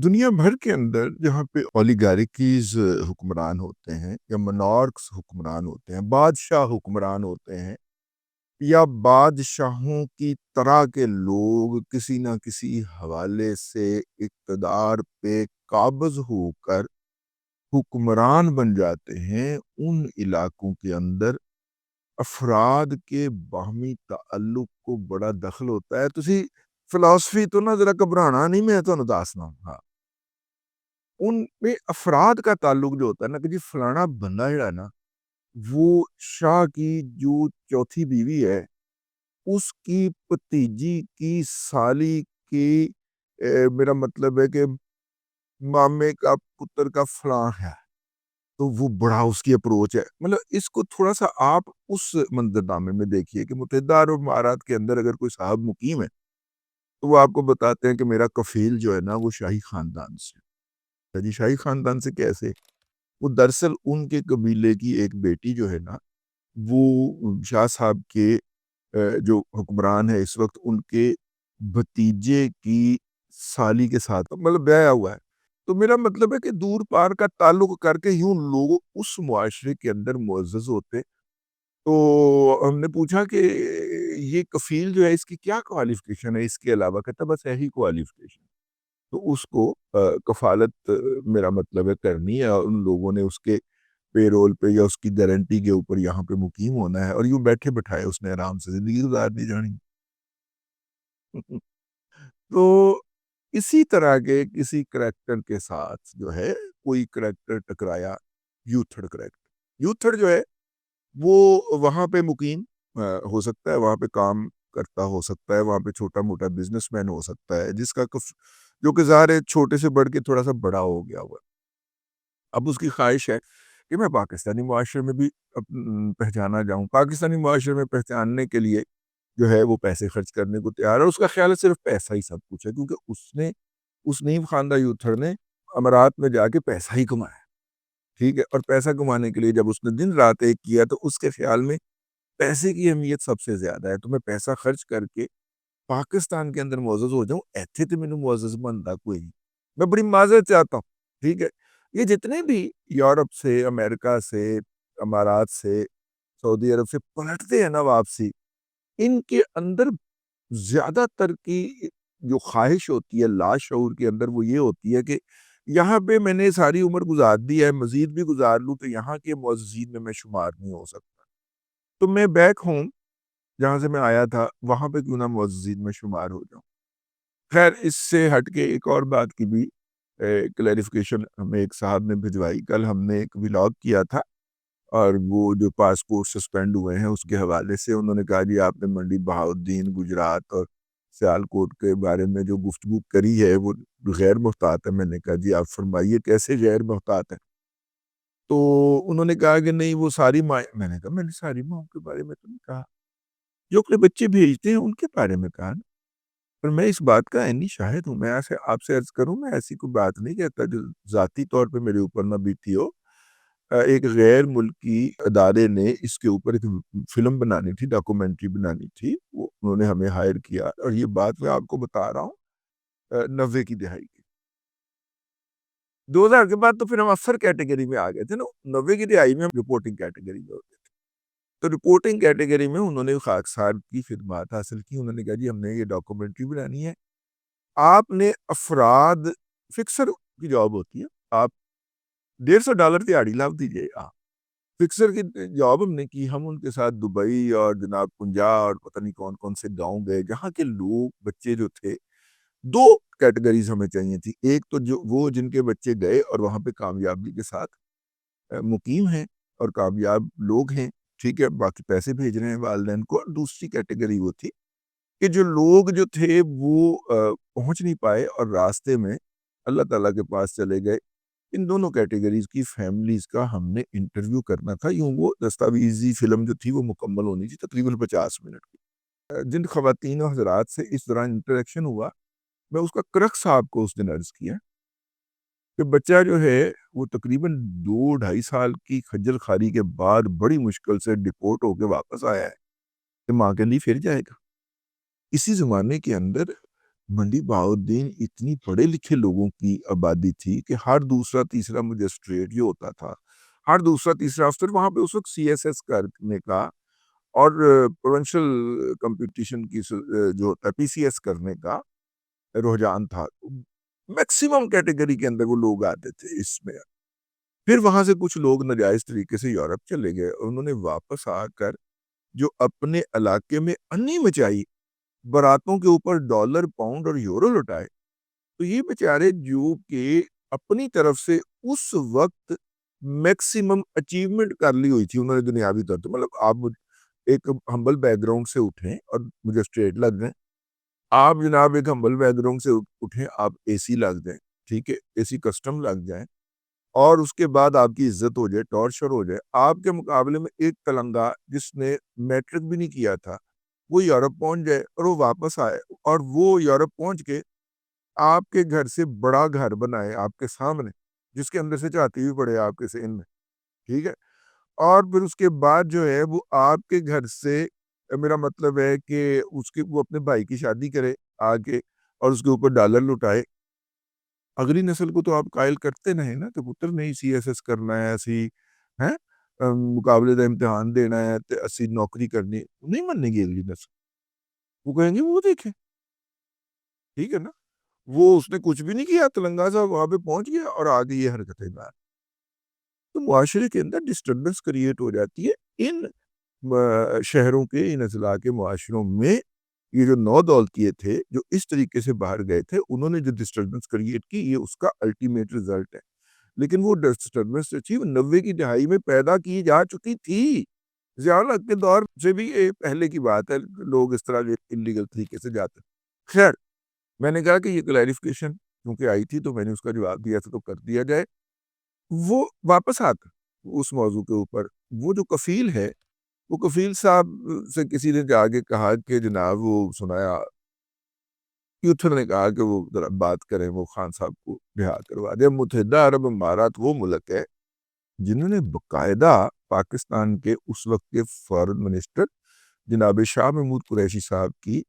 دنیا بھر کے اندر جہاں پہ اولیگارکیز حکمران ہوتے ہیں یا منارکس حکمران ہوتے ہیں، بادشاہ حکمران ہوتے ہیں، یا بادشاہوں کی طرح کے لوگ کسی نہ کسی حوالے سے اقتدار پہ قابض ہو کر حکمران بن جاتے ہیں، ان علاقوں کے اندر افراد کے باہمی تعلق کو بڑا دخل ہوتا ہے۔ تسی فلسفی تو نہ ذرا گھبرانا نہیں، میں تو دسنا ہاں ان میں افراد کا تعلق جو ہوتا ہے نا کہ جی فلانا بندہ جڑا ہے نا وہ شاہ کی جو چوتھی بیوی ہے اس کی بھتیجی کی سالی کی میرا مطلب ہے کہ مامے کا پتر کا فلاں ہے، تو وہ بڑا اس کی اپروچ ہے۔ مطلب اس کو تھوڑا سا آپ اس منظرنامے میں دیکھیے کہ متحدہ عرب امارات کے اندر اگر کوئی صاحب مقیم ہے تو وہ آپ کو بتاتے ہیں کہ میرا کفیل جو ہے نا وہ شاہی خاندان سے ہے۔ جی شاہی خاندان سے کیسے؟ وہ دراصل ان کے قبیلے کی ایک بیٹی جو ہے نا وہ شاہ صاحب کے جو حکمران ہے اس وقت ان کے بھتیجے کی سالی کے ساتھ مطلب بیاہ ہوا ہے۔ تو میرا مطلب ہے کہ دور پار کا تعلق کر کے یوں لوگ اس معاشرے کے اندر معزز ہوتے۔ تو ہم نے پوچھا کہ یہ کفیل جو ہے اس کی کیا کوالیفیکیشن ہے اس کے علاوہ؟ کہتا بس یہی کوالیفیکیشن، تو اس کو کفالت میرا مطلب ہے کرنی ہے، اور ان لوگوں نے اس کے پے رول پہ یا اس کی گارنٹی کے اوپر یہاں پہ مقیم ہونا ہے، اور یوں بیٹھے بٹھائے اس نے آرام سے زندگی گزارنی جانی۔ تو اسی طرح کے کسی کریکٹر کے ساتھ جو ہے کوئی کریکٹر ٹکرایا، یوتھڑ کریکٹر۔ یوتھڑ جو ہے وہ وہاں پہ مقیم ہو سکتا ہے، وہاں پہ کام کرتا ہو سکتا ہے، وہاں پہ چھوٹا موٹا بزنس مین ہو سکتا ہے، جس کا جو کہ ظاہر ہے چھوٹے سے بڑھ کے تھوڑا سا بڑا ہو گیا ہوا۔ اب اس کی خواہش ہے کہ میں پاکستانی معاشرے میں بھی پہچانا جاؤں، پاکستانی معاشرے میں پہچاننے کے لیے جو ہے وہ پیسے خرچ کرنے کو تیار ہے۔ اس کا خیال ہے صرف پیسہ ہی سب کچھ ہے، کیونکہ اس نیم خواندہ یوتھڑ نے امارات میں جا کے پیسہ ہی کمایا، ٹھیک ہے، اور پیسہ کمانے کے لیے جب اس نے دن رات ایک کیا تو اس کے خیال میں پیسے کی اہمیت سب سے زیادہ ہے۔ تو میں پیسہ خرچ کر کے پاکستان کے اندر معزز ہو جاؤں، ایتھے تو میرے معزز بنتا کوئی نہیں، میں بڑی معذرت چاہتا ہوں، ٹھیک ہے۔ یہ جتنے بھی یورپ سے، امریکہ سے، امارات سے، سعودی عرب سے پلٹتے ہیں نا واپسی، ان کے اندر زیادہ تر کی جو خواہش ہوتی ہے لاشعور کے اندر وہ یہ ہوتی ہے کہ یہاں پہ میں نے ساری عمر گزار دی ہے، مزید بھی گزار لوں تو یہاں کے معززین میں شمار نہیں ہو سکتا، تو میں بیک ہوم جہاں سے میں آیا تھا وہاں پہ کیوں نہ معززین میں شمار ہو جاؤں۔ خیر اس سے ہٹ کے ایک اور بات کی بھی کلیریفیکیشن ہمیں ایک صاحب نے بھجوائی۔ کل ہم نے ایک ولاگ کیا تھا اور وہ جو پاسپورٹ سسپینڈ ہوئے ہیں اس کے حوالے سے انہوں نے کہا جی آپ نے منڈی بہاؤالدین گجرات اور سیالکوٹ کے بارے میں جو گفتگو کری ہے وہ غیر محتاط ہے۔ میں نے کہا جی آپ فرمائیے کیسے غیر محتاط ہے؟ تو انہوں نے کہا کہ نہیں وہ ساری ماں، میں نے کہا میں نے ساری ماں کے بارے میں تو نہیں کہا، جو اپنے بچے بھیجتے ہیں ان کے بارے میں کہا نا۔ پر میں اس بات کا عینی شاہد ہوں، میں ایسے آپ سے عرض کروں میں ایسی کوئی بات نہیں کہتا جو ذاتی طور پہ میرے اوپر نہ بیتی ہو۔ ایک غیر ملکی ادارے نے اس کے اوپر ایک فلم بنانی تھی، ڈاکومنٹری بنانی تھی، وہ انہوں نے ہمیں ہائر کیا، اور یہ بات میں آپ کو بتا رہا ہوں 90 کی دہائی کی۔ 2000 کے بعد تو پھر ہم افسر کیٹیگری میں آ گئے تھے نا، 90 کی دہائی میں ہم رپورٹنگ کیٹیگری میں ہوتے تھے۔ تو رپورٹنگ کیٹیگری میں انہوں نے خاکسار کی خدمات حاصل کی، انہوں نے کہا جی ہم نے یہ ڈاکومنٹری بنانی ہے، آپ نے افراد فکسر کی جاب ہوتی ہے، آپ $150 دیہاڑی لاؤ دیجئے، فکسر کی جاب ہم نے کی، ہم ان کے ساتھ دبئی اور جناب پنجا اور پتہ نہیں کون کون سے گاؤں گئے جہاں کے لوگ بچے جو تھے، دو کیٹیگریز ہمیں چاہیے تھی، ایک تو جو وہ جن کے بچے گئے اور وہاں پہ کامیابی کے ساتھ مقیم ہیں اور کامیاب لوگ ہیں، ٹھیک ہے، باقی پیسے بھیج رہے ہیں والدین کو، اور دوسری کیٹیگری وہ تھی کہ جو لوگ جو تھے وہ پہنچ نہیں پائے اور راستے میں اللہ تعالیٰ کے پاس چلے گئے۔ ان دونوں کیٹیگریز کی فیملیز کا ہم نے انٹرویو کرنا تھا، یوں وہ دستاویزی فلم جو تھی وہ مکمل ہونی تھی تقریباً 50 منٹ کی۔ جن خواتین و حضرات سے اس طرح انٹریکشن ہوا، میں اس کا کرکس آپ کو اس دن عرض کیا کہ بچہ جو ہے وہ تقریباً 2-2.5 سال کی خجل خواری کے بعد بڑی مشکل سے ڈپورٹ ہو کے واپس آیا ہے کہ ماں کے لیے پھر جائے گا۔ اسی زمانے کے اندر منڈی بہاؤالدین اتنی پڑھے لکھے لوگوں کی آبادی تھی کہ ہر دوسرا تیسرا مجسٹریٹ جو ہوتا تھا، ہر دوسرا تیسرا افسر وہاں پہ اس وقت سی ایس ایس کرنے کا اور پروونشل کمپٹیشن کی جو ہوتا ہے پی سی ایس کرنے کا رجحان تھا. میکسیمم کیٹیگری کے اندر وہ لوگ آتے تھے اس میں. پھر وہاں سے کچھ لوگ ناجائز طریقے سے یورپ چلے گئے اور انہوں نے واپس آ کر جو اپنے علاقے میں انی مچائی، براتوں کے اوپر ڈالر، پاؤنڈ اور یورو لٹائے. تو یہ بیچارے جو کہ اپنی طرف سے اس وقت میکسیمم اچیومنٹ کر لی ہوئی تھی انہوں نے دنیاوی طور پر، مطلب آپ ایک ہمبل بیک گراؤنڈ سے اٹھیں اور مجھے اسٹریٹ لگ دیں، آپ جناب ایک ہمبل بیک گراؤنڈ سے اٹھیں، آپ اے سی لگ دیں، ٹھیک ہے، اے سی کسٹم لگ جائیں اور اس کے بعد آپ کی عزت ہو جائے، ٹارچر ہو جائے. آپ کے مقابلے میں ایک تلنگا جس نے میٹرک بھی نہیں کیا تھا وہ یورپ پہنچ جائے اور وہ واپس آئے اور وہ یورپ پہنچ کے آپ کے گھر سے بڑا گھر بنائے آپ کے سامنے، جس کے اندر سے چاہتی بھی پڑے آپ کے سین میں، ٹھیک ہے. اور پھر اس کے بعد جو ہے وہ آپ کے گھر سے، میرا مطلب ہے کہ وہ اپنے بھائی کی شادی کرے آگے اور اس کے اوپر ڈالر لٹائے. اگلی نسل کو تو آپ قائل کرتے نہیں نا کہ پتر نہیں سی ایس ایس کرنا ہے، اسی ہیں مقابلے کا امتحان دینا ہے، اسی نوکری کرنی نہیں مننے گی اگلی نسل. وہ کہیں گے وہ دیکھیں، ٹھیک ہے نا، وہ اس نے کچھ بھی نہیں کیا، تلنگا صاحب وہاں پہ پہنچ گیا اور آگے یہ حرکتیں بار. تو معاشرے کے اندر ڈسٹربنس کریٹ ہو جاتی ہے. ان شہروں کے، ان اضلاع کے معاشروں میں یہ جو نو دولتیے تھے جو اس طریقے سے باہر گئے تھے، انہوں نے جو ڈسٹربنس کریٹ کی، یہ اس کا الٹیمیٹ رزلٹ ہے. لیکن وہ ڈسٹربنس جو تھی وہ 90 کی دہائی میں پیدا کی جا چکی تھی. ضیاء الحق کے دور سے بھی یہ پہلے کی بات ہے، لوگ اس طرح انلیگل طریقے سے جاتے. خیر، میں نے کہا کہ یہ کلیریفیکیشن کیونکہ آئی تھی تو میں نے اس کا جواب دیا تھا تو کر دیا جائے. وہ واپس آتا اس موضوع کے اوپر، وہ جو کفیل ہے، وہ کفیل صاحب سے کسی نے جا کے کہا کہ جناب وہ سنایا، یوتھر نے کہا کہ وہ ذرا بات کریں، وہ خان صاحب کو رہا کروا دیں. متحدہ عرب امارات وہ ملک ہے جنہوں نے باقاعدہ پاکستان کے اس وقت کے فارن منسٹر جناب شاہ محمود قریشی صاحب کی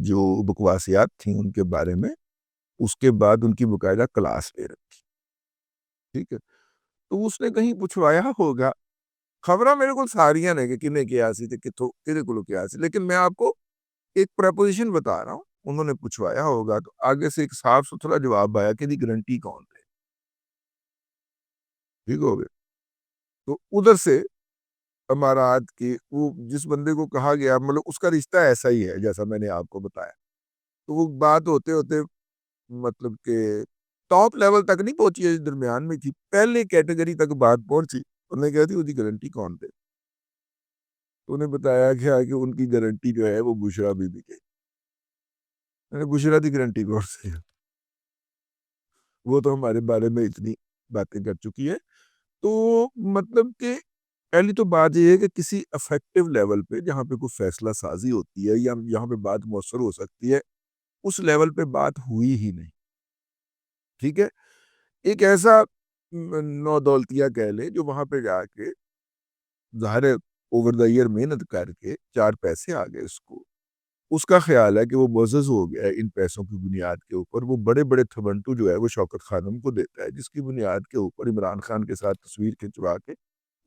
جو بکواسیات تھیں ان کے بارے میں، اس کے بعد ان کی باقاعدہ کلاس لے رکھی، ٹھیک ہے. تو اس نے کہیں پوچھوایا ہوگا، خبریں میرے کو ساریاں نے کہ کنے کیا سی تھے کتوں کدے کو کیا سی، لیکن میں آپ کو ایک پریپوزیشن بتا رہا ہوں. انہوں نے پوچھوایا ہوگا تو آگے سے ایک صاف ستھرا جواب آیا کہ دی گارنٹی کون دے، ٹھیک ہو گیا. تو ادھر سے امارات کی وہ جس بندے کو کہا گیا، مطلب اس کا رشتہ ایسا ہی ہے جیسا میں نے آپ کو بتایا. تو وہ بات ہوتے ہوتے مطلب کہ ٹاپ لیول تک نہیں پہنچی ہے، درمیان میں تھی، پہلے کیٹیگری تک بات پہنچی. انہوں نے کہا تھی وہ دی گارنٹی کون دے. تو انہیں بتایا گیا کہ ان کی گارنٹی جو ہے وہ بشرا بی بی کے. بشرا دی گارنٹی کون سے ہے؟ وہ تو ہمارے بارے میں اتنی باتیں کر چکی ہے. تو مطلب کہ پہلی تو بات یہ ہے کہ کسی افیکٹو لیول پہ جہاں پہ کوئی فیصلہ سازی ہوتی ہے یا جہاں پہ بات مؤثر ہو سکتی ہے، اس لیول پہ بات ہوئی ہی نہیں، ٹھیک ہے. ایک ایسا نو دولتیہ کہہ لے جو وہاں پہ جا کے ظاہر اوور دا ایئر محنت کر کے 4 پیسے آ گئے، اس کا خیال ہے کہ وہ معزز ہو گیا ہے ان پیسوں کی بنیاد کے اوپر. وہ بڑے بڑے تھبنٹو جو ہے وہ شوکت خانم کو دیتا ہے، جس کی بنیاد کے اوپر عمران خان کے ساتھ تصویر کھنچوا کے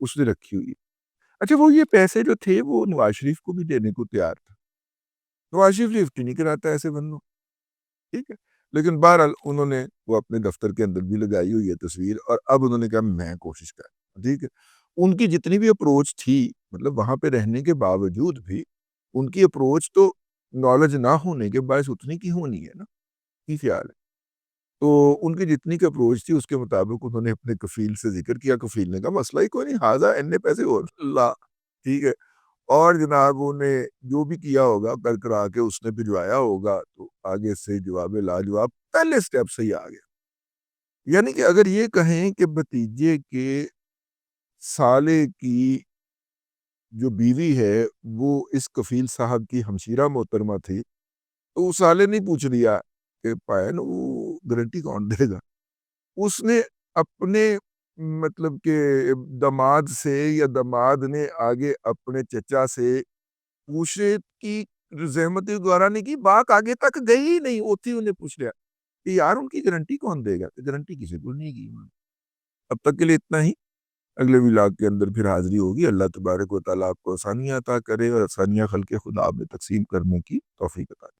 اس نے رکھی ہوئی. اچھا، وہ یہ پیسے جو تھے وہ نواز شریف کو بھی دینے کو تیار تھا. نواز شریف لفٹ ہی نہیں کراتا ایسے بندوں، ٹھیک ہے. لیکن بہرحال انہوں نے وہ اپنے دفتر کے اندر بھی لگائی ہوئی ہے تصویر، اور اب انہوں نے کہا میں کوشش کر، ٹھیک ہے. ان کی جتنی بھی اپروچ تھی، مطلب وہاں پہ رہنے کے باوجود بھی ان کی اپروچ تو نالج نہ ہونے کے باعث اتنی کی ہونی ہے نا، کی خیال ہے. تو ان کی جتنی کی اپروچ تھی اس کے مطابق انہوں نے اپنے کفیل سے ذکر کیا. کفیل نے کہا مسئلہ ہی کوئی نہیں، حاضر اتنے پیسے ہو اللہ، ٹھیک ہے. اور جناب نے جو بھی کیا ہوگا کر کرا کے اس نے بھجوایا ہوگا، تو آگے سے جواب لاجواب پہلے سٹیپ سے ہی آ گیا. یعنی کہ اگر یہ کہیں کہ بھتیجے کے سالے کی جو بیوی ہے وہ اس کفیل صاحب کی ہمشیرہ محترمہ تھی، تو اس سالے نہیں پوچھ لیا کہ پائن وہ گارنٹی کون دے گا. اس نے اپنے مطلب کہ داماد سے یا داماد نے آگے اپنے چچا سے پوچھے کی زحمت گوارا نہیں کی، باغ آگے تک گئی ہی نہیں، اوتھی انہیں پوچھ لیا کہ یار ان کی گارنٹی کون دے گا؟ گارنٹی کسی کو نہیں کی. اب تک کے لیے اتنا ہی. اگلے ولاگ کے اندر پھر حاضری ہوگی. اللہ تبارک و تعالیٰ آپ کو آسانیاں عطا کرے اور آسانیاں خلق خدا میں تقسیم کرنے کی توفیق عطا کرے.